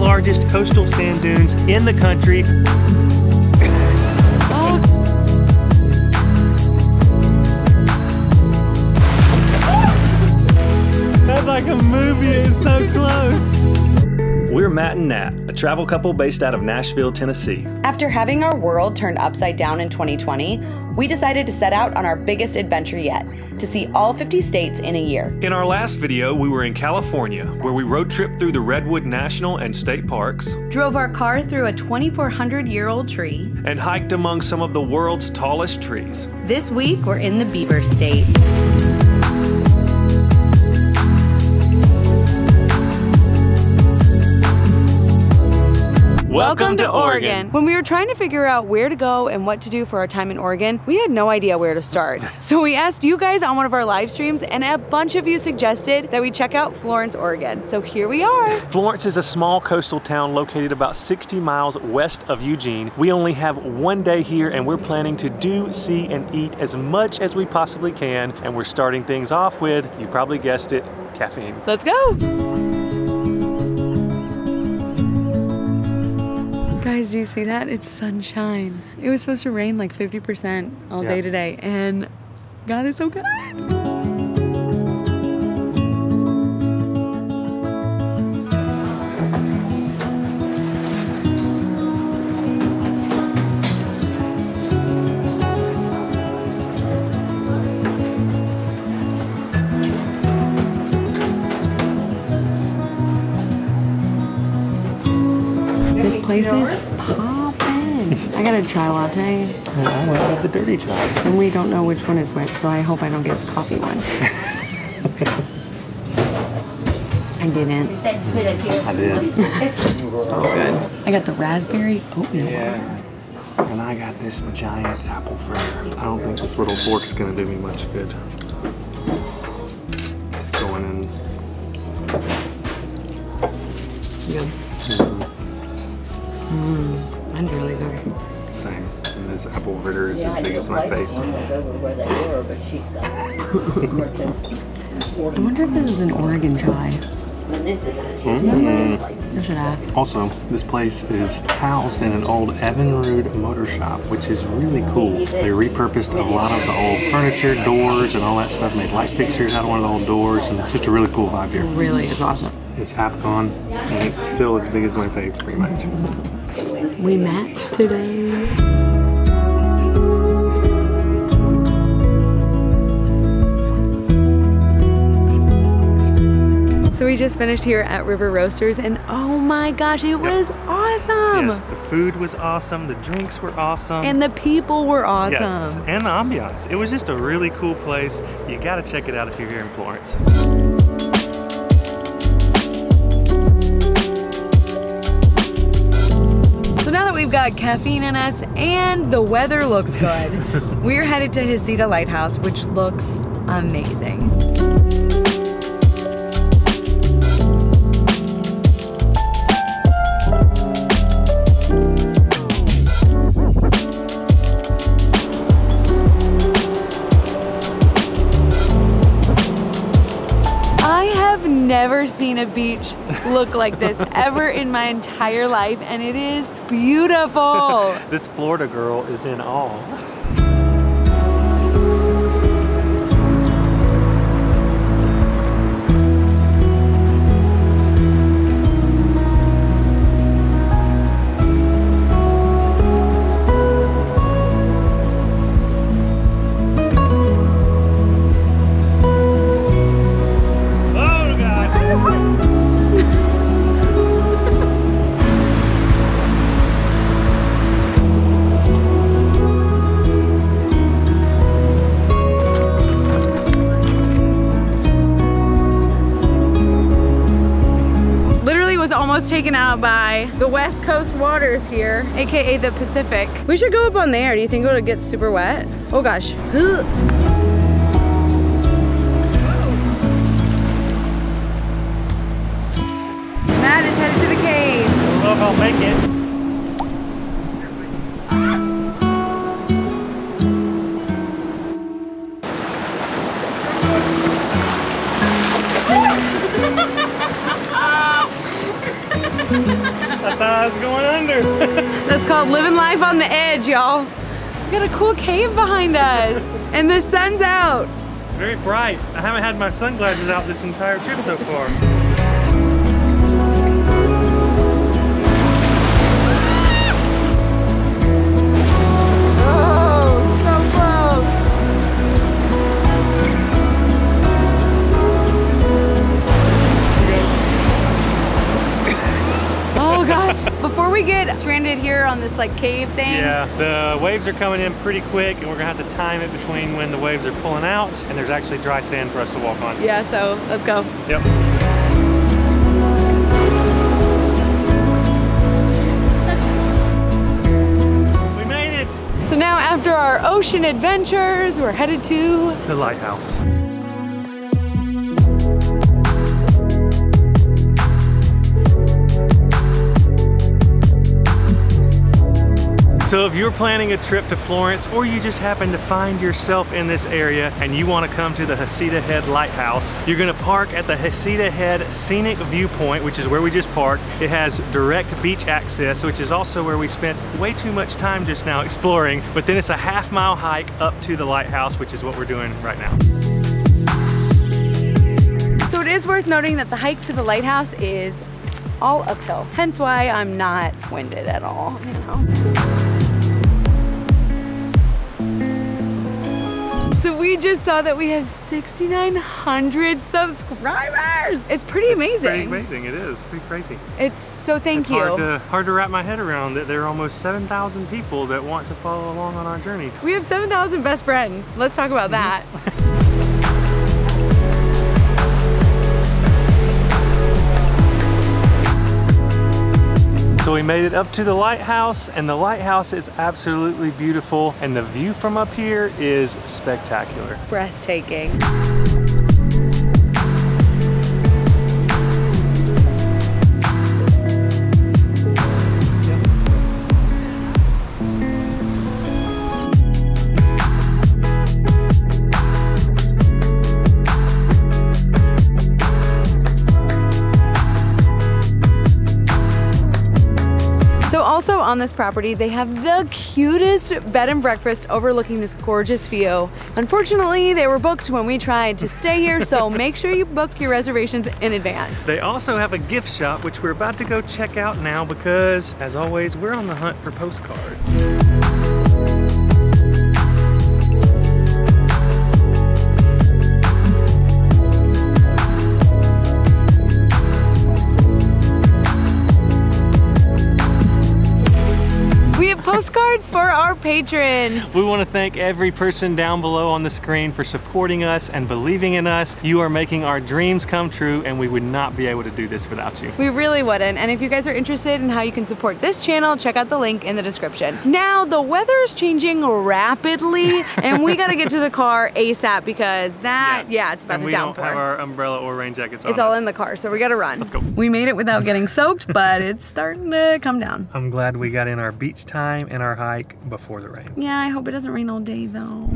largest coastal sand dunes in the country. That's like a movie, it's so close. We're Matt and Nat, a travel couple based out of Nashville, Tennessee. After having our world turned upside down in 2020, we decided to set out on our biggest adventure yet, to see all 50 states in a year. In our last video, we were in California, where we road tripped through the Redwood National and State Parks, drove our car through a 2,400-year-old tree, and hiked among some of the world's tallest trees. This week, we're in the Beaver State. Welcome to Oregon. When we were trying to figure out where to go and what to do for our time in Oregon, we had no idea where to start. So we asked you guys on one of our live streams, and a bunch of you suggested that we check out Florence, Oregon. So here we are. Florence is a small coastal town located about 60 miles west of Eugene. We only have one day here, and we're planning to do, see, and eat as much as we possibly can. And we're starting things off with, you probably guessed it, caffeine. Let's go. Guys, do you see that? It's sunshine. It was supposed to rain like 50% all day today, and God is so good. This place is poppin'. I got a chai latte. And I went with the dirty chai. And we don't know which one is which, so I hope I don't get the coffee one. I didn't. I did. So good. I got the raspberry oatmeal. Yeah. And I got this giant apple fritter. I don't think this little fork's gonna do me much good. Just going in. Good. Mine's really good. Same. And this apple fritter is as big as my face. I wonder if this is an Oregon chai. I should ask. Also, this place is housed in an old Evinrude motor shop, which is really cool. They repurposed a lot of the old furniture, doors, and all that stuff, made light fixtures out of one of the old doors, and it's just a really cool vibe here. It really is awesome. It's half gone, and it's still as big as my face, pretty much. We matched today. So we just finished here at River Roasters, and oh my gosh, it was awesome. Yes, the food was awesome, the drinks were awesome. And the people were awesome. Yes, and the ambiance. It was just a really cool place. You gotta check it out if you're here in Florence. Now that we've got caffeine in us and the weather looks good, we're headed to Heceta Lighthouse, which looks amazing. Never seen a beach look like this ever in my entire life, and it is beautiful. This Florida girl is in awe. Almost taken out by the West Coast waters here, aka the Pacific. We should go up on there. Do you think it'll get super wet? Oh gosh. Ugh. Matt is headed to the cave. I don't know if I'll make it. I was going under. That's called living life on the edge, y'all. We got a cool cave behind us, and the sun's out. It's very bright. I haven't had my sunglasses out this entire trip so far. Before we get stranded here on this like cave thing. Yeah, the waves are coming in pretty quick and we're gonna have to time it between when the waves are pulling out and there's actually dry sand for us to walk on. Yeah, so let's go. Yep. We made it! So now after our ocean adventures, we're headed to the lighthouse. So if you're planning a trip to Florence or you just happen to find yourself in this area and you want to come to the Heceta Head Lighthouse, you're going to park at the Heceta Head Scenic Viewpoint, which is where we just parked. It has direct beach access, which is also where we spent way too much time just now exploring, but then it's a half-mile hike up to the lighthouse, which is what we're doing right now. So it is worth noting that the hike to the lighthouse is all uphill, hence why I'm not winded at all, you know. So we just saw that we have 6,900 subscribers. It's pretty amazing. It's pretty amazing, it is. Pretty crazy. It's so thank you. Hard to wrap my head around that there are almost 7,000 people that want to follow along on our journey. We have 7,000 best friends. Let's talk about that. So we made it up to the lighthouse, and the lighthouse is absolutely beautiful, and the view from up here is spectacular. Breathtaking. Also on this property, they have the cutest bed and breakfast overlooking this gorgeous view. Unfortunately, they were booked when we tried to stay here, so make sure you book your reservations in advance. They also have a gift shop, which we're about to go check out now because, as always, we're on the hunt for postcards. Postcards for our patrons. We want to thank every person down below on the screen for supporting us and believing in us. You are making our dreams come true, and we would not be able to do this without you. We really wouldn't. And if you guys are interested in how you can support this channel, check out the link in the description. Now, the weather is changing rapidly, and we got to get to the car ASAP because that, yeah it's about to downpour. We don't have our umbrella or rain jackets on. It's all in the car, so we got to run. Let's go. We made it without getting soaked, but it's starting to come down. I'm glad we got in our beach time and our hike before the rain. Yeah, I hope it doesn't rain all day though.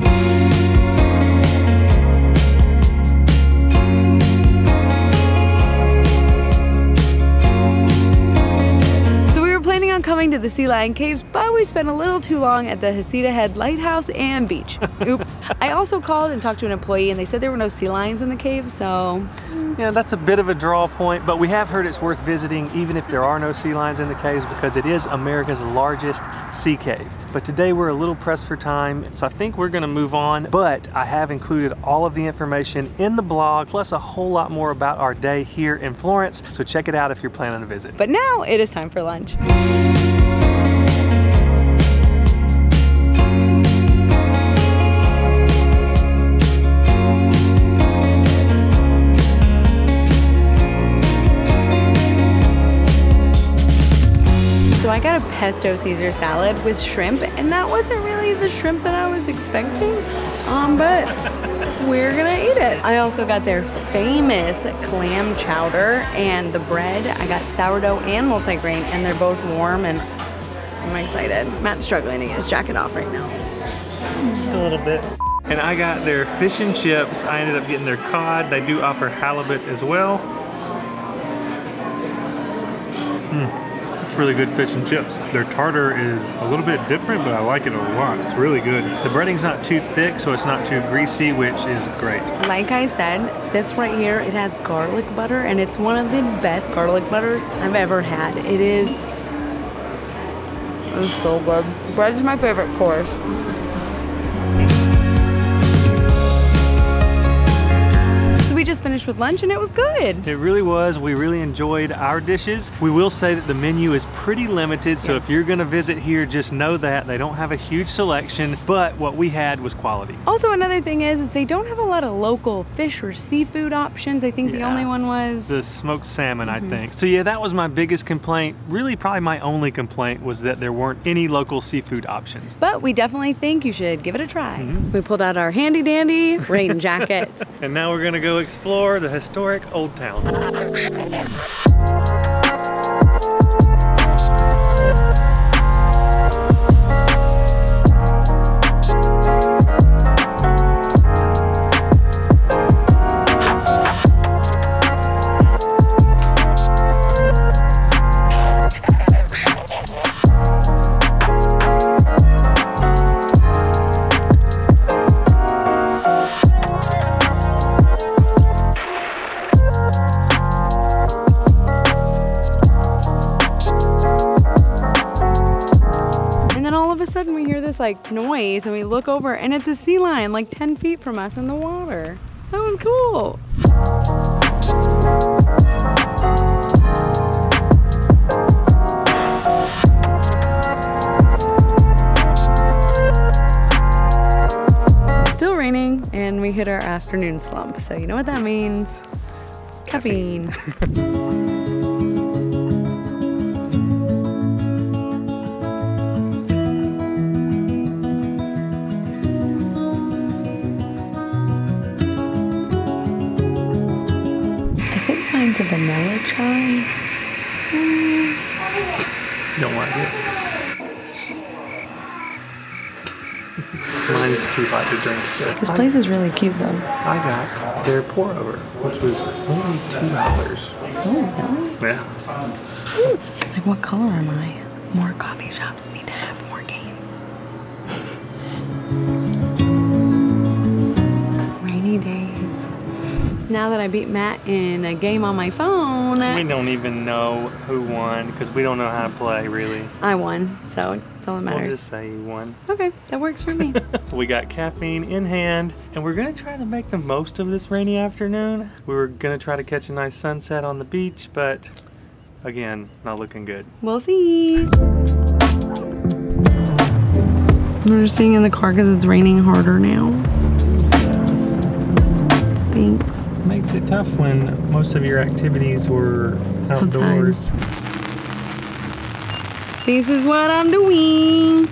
On coming to the Sea Lion Caves, but we spent a little too long at the Heceta Head Lighthouse and beach. Oops. I also called and talked to an employee and they said there were no sea lions in the cave, so... Yeah, that's a bit of a draw point, but we have heard it's worth visiting even if there are no sea lions in the caves because it is America's largest sea cave. But today we're a little pressed for time, so I think we're gonna move on, but I have included all of the information in the blog, plus a whole lot more about our day here in Florence, so check it out if you're planning to visit. But now it is time for lunch. So I got a pesto Caesar salad with shrimp, and that wasn't really the shrimp that I was expecting, but we're gonna eat it. I also got their famous clam chowder and the bread. I got sourdough and multigrain, and they're both warm, and I'm excited. Matt's struggling to get his jacket off right now. Just a little bit. And I got their fish and chips. I ended up getting their cod. They do offer halibut as well. really good fish and chips. Their tartar is a little bit different, but I like it a lot. It's really good. The breading's not too thick, so it's not too greasy, which is great. Like I said, this right here, it has garlic butter, and it's one of the best garlic butters I've ever had. It's so good. Bread's my favorite course. We just finished with lunch and it was good. It really was. We really enjoyed our dishes. We will say that the menu is pretty limited, so if you're gonna visit here, just know that they don't have a huge selection, but what we had was quality. Also, another thing is they don't have a lot of local fish or seafood options. I think the only one was the smoked salmon, I think. So yeah, that was my biggest complaint. Really, probably my only complaint was that there weren't any local seafood options. But we definitely think you should give it a try. We pulled out our handy dandy rain jackets. And now we're gonna go explore the historic Old Town. Sudden we hear this like noise and we look over and it's a sea lion like 10 feet from us in the water. That was cool. Still raining and we hit our afternoon slump. So you know what that means? Caffeine. Mine's a vanilla chai. Don't like it. Mine's too hot to drink. This place is really cute though. I got their pour over, which was only $2. Oh, really? Yeah. Like what color am I? More coffee shops need to have more games. Rainy days. Now that I beat Matt in a game on my phone. We don't even know who won because we don't know how to play really. I won, so that's all that matters. We'll just say you won. Okay, that works for me. We got caffeine in hand and we're gonna try to make the most of this rainy afternoon. We were gonna try to catch a nice sunset on the beach, but again, not looking good. We'll see. We're just sitting in the car because it's raining harder now. It stinks. Makes it tough when most of your activities were outdoors. Outside. This is what I'm doing.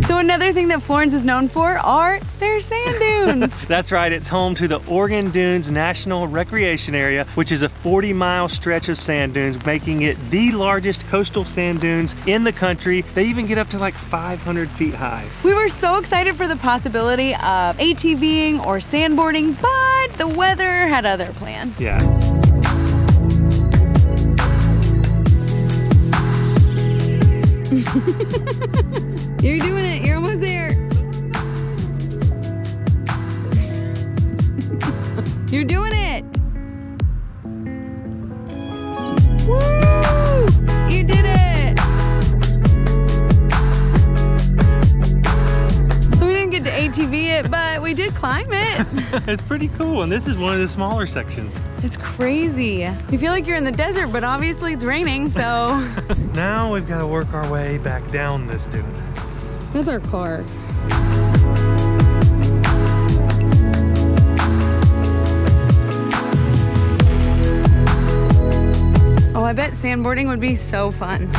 So another thing that Florence is known for are their sand dunes. That's right, it's home to the Oregon Dunes National Recreation Area, which is a 40-mile stretch of sand dunes, making it the largest coastal sand dunes in the country. They even get up to like 500 feet high. We were so excited for the possibility of ATVing or sandboarding, but the weather had other plans. Yeah. You're doing it. You're almost there. You're doing it. Woo! You did it. So we didn't get to ATV it, but we did climb it. It's pretty cool, and this is one of the smaller sections. It's crazy. You feel like you're in the desert, but obviously it's raining, so. Now we've got to work our way back down this dune. That's our car. Oh, I bet sandboarding would be so fun.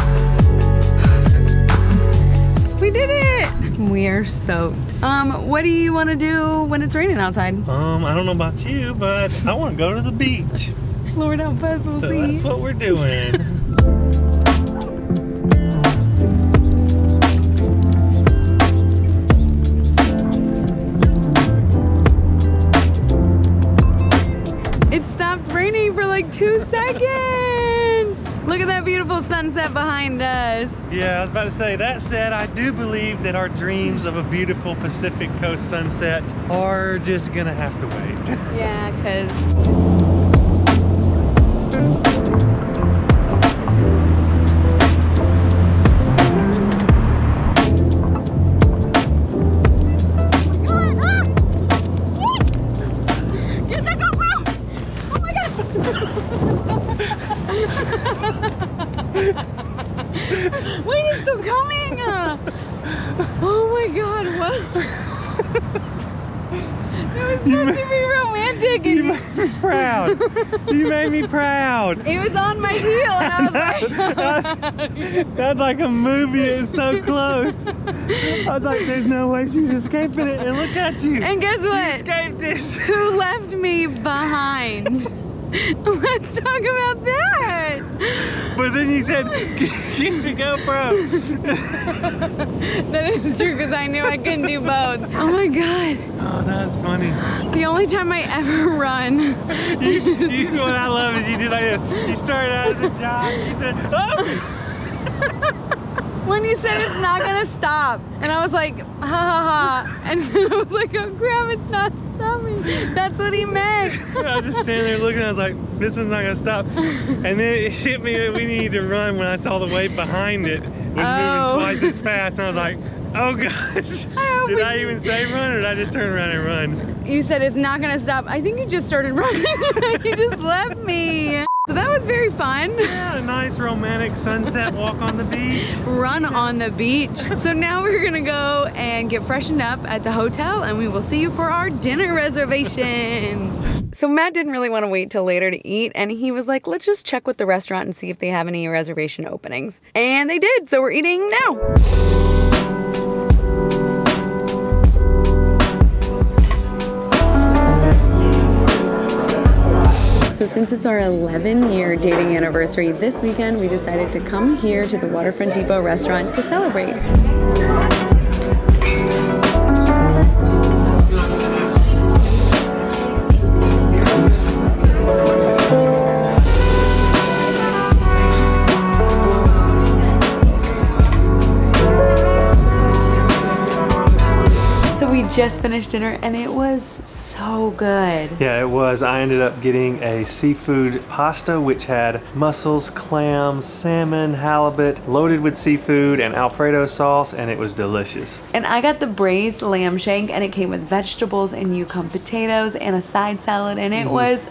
We did it! We are soaked. What do you want to do when it's raining outside? I don't know about you, but I want to go to the beach. Lord help us, we'll see. That's what we're doing. It stopped raining for like 2 seconds. Look at that beautiful sunset behind us. Yeah, I was about to say, that said, I do believe that our dreams of a beautiful Pacific Coast sunset are just gonna have to wait. Yeah, because... Wait, it's still coming! Oh my god, what? It was supposed to be romantic. You made me proud. You made me proud. It was on my heel and I was like... That's like a movie, it's so close. I was like, there's no way she's escaping it, and look at you. And guess what? You escaped this. Who left me behind? Let's talk about that. But then you said, get the GoPro. That is true, because I knew I couldn't do both. Oh my god. Oh, that's funny. The only time I ever run. You what I love is you do like this. You started out as a jog, you said, oh! When you said it's not gonna stop, and I was like, ha ha ha, and then I was like, oh crap, it's not stopping. That's what he meant. I was just standing there looking, I was like, this one's not gonna stop. And then it hit me that we needed to run when I saw the wave behind it was moving twice as fast, and I was like, oh gosh. Did I even say run, or did I just turn around and run? You said it's not gonna stop. I think you just started running. You just left me. So that was very fun. Yeah, a nice romantic sunset walk on the beach. Run on the beach. So now we're gonna go and get freshened up at the hotel, and we will see you for our dinner reservation. So Matt didn't really want to wait till later to eat, and he was like, let's just check with the restaurant and see if they have any reservation openings. And they did, so we're eating now. So since it's our 11-year dating anniversary this weekend, we decided to come here to the Waterfront Depot restaurant to celebrate. Just finished dinner and it was so good. Yeah, it was. I ended up getting a seafood pasta which had mussels, clams, salmon, halibut, loaded with seafood and Alfredo sauce, and it was delicious. And I got the braised lamb shank, and it came with vegetables and Yukon potatoes and a side salad, and it was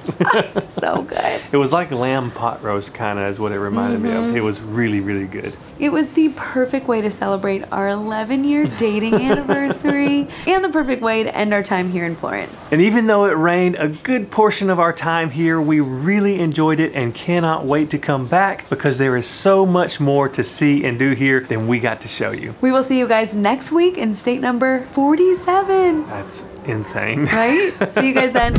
so good. It was like lamb pot roast kind of is what it reminded me of. It was really, really good. It was the perfect way to celebrate our 11-year dating anniversary and the perfect way to end our time here in Florence. And even though it rained a good portion of our time here, we really enjoyed it and cannot wait to come back because there is so much more to see and do here than we got to show you. We will see you guys next week in state number 47. That's insane. Right? See you guys then.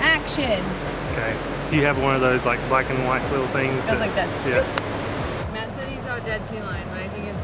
Action. Okay. Do you have one of those like black and white little things? Goes like this. Yeah. A dead sea lion, but I think it's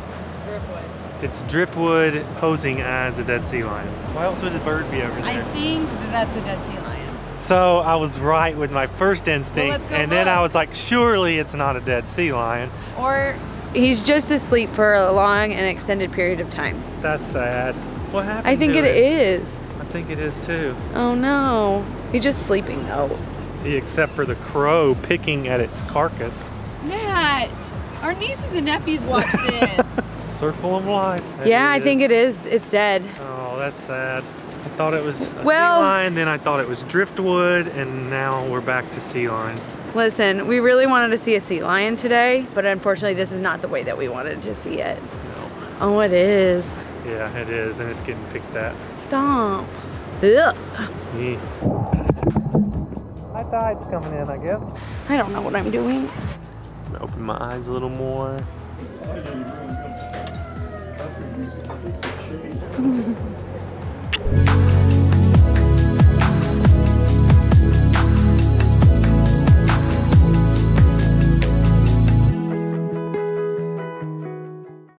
driftwood. It's driftwood posing as a dead sea lion. Why else would the bird be over there? I think that's a dead sea lion. So I was right with my first instinct, well, let's go and look. then I was like, surely it's not a dead sea lion. Or he's just asleep for a long and extended period of time. That's sad. What happened? I think to it is. I think it is too. Oh no. He's just sleeping though. Except for the crow picking at its carcass. Matt! Our nieces and nephews watch this. Circle of life. Yeah, I think it is. It's dead. Oh, that's sad. I thought it was a sea Well, lion, then I thought it was driftwood, and now we're back to sea lion. Listen, we really wanted to see a sea lion today, but unfortunately this is not the way that we wanted to see it. No. Oh, it is. Yeah, it is, and it's getting picked at. Stop. Ugh. Yeah. High tide's coming in, I guess. I don't know what I'm doing. I'm gonna open my eyes a little more.